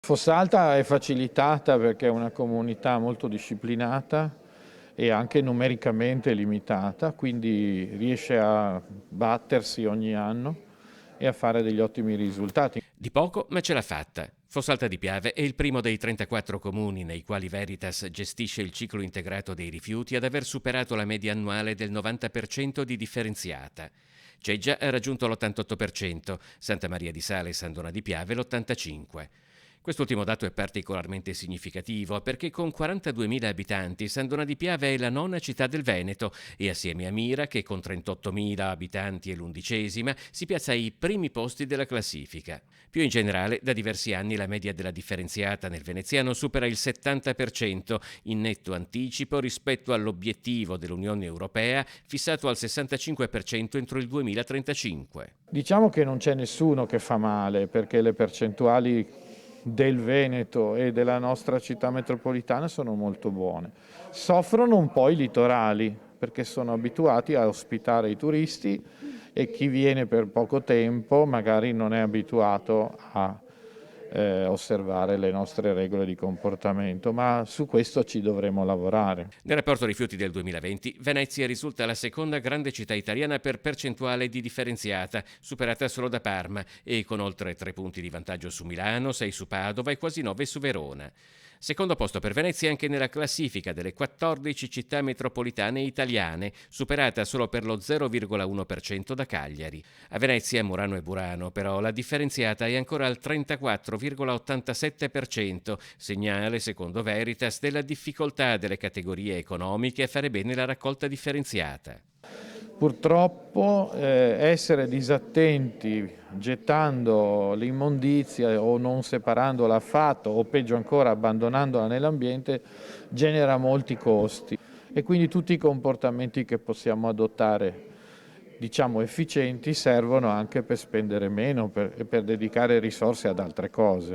Fossalta è facilitata perché è una comunità molto disciplinata e anche numericamente limitata, quindi riesce a battersi ogni anno e a fare degli ottimi risultati. Di poco, ma ce l'ha fatta. Fossalta di Piave è il primo dei 34 comuni nei quali Veritas gestisce il ciclo integrato dei rifiuti ad aver superato la media annuale del 90% di differenziata. Ceggia ha raggiunto l'88%, Santa Maria di Sale e San Donà di Piave l'85%. Quest'ultimo dato è particolarmente significativo perché con 42.000 abitanti San Donà di Piave è la nona città del Veneto e assieme a Mira, che con 38.000 abitanti è l'11ª, si piazza ai primi posti della classifica. Più in generale, da diversi anni la media della differenziata nel veneziano supera il 70%, in netto anticipo rispetto all'obiettivo dell'Unione Europea fissato al 65% entro il 2035. Diciamo che non c'è nessuno che fa male perché le percentuali del Veneto e della nostra città metropolitana sono molto buone. Soffrono un po' i litorali perché sono abituati a ospitare i turisti e chi viene per poco tempo magari non è abituato a osservare le nostre regole di comportamento, ma su questo ci dovremo lavorare. Nel rapporto rifiuti del 2020, Venezia risulta la seconda grande città italiana per percentuale di differenziata, superata solo da Parma, e con oltre 3 punti di vantaggio su Milano, 6 su Padova e quasi 9 su Verona. Secondo posto per Venezia anche nella classifica delle 14 città metropolitane italiane, superata solo per lo 0,1% da Cagliari. A Venezia, Murano e Burano, però, la differenziata è ancora al 34,87%, segnale, secondo Veritas, della difficoltà delle categorie economiche a fare bene la raccolta differenziata. Purtroppo essere disattenti gettando l'immondizia o non separandola affatto o peggio ancora abbandonandola nell'ambiente genera molti costi e quindi tutti i comportamenti che possiamo adottare, diciamo efficienti, servono anche per spendere meno e per dedicare risorse ad altre cose.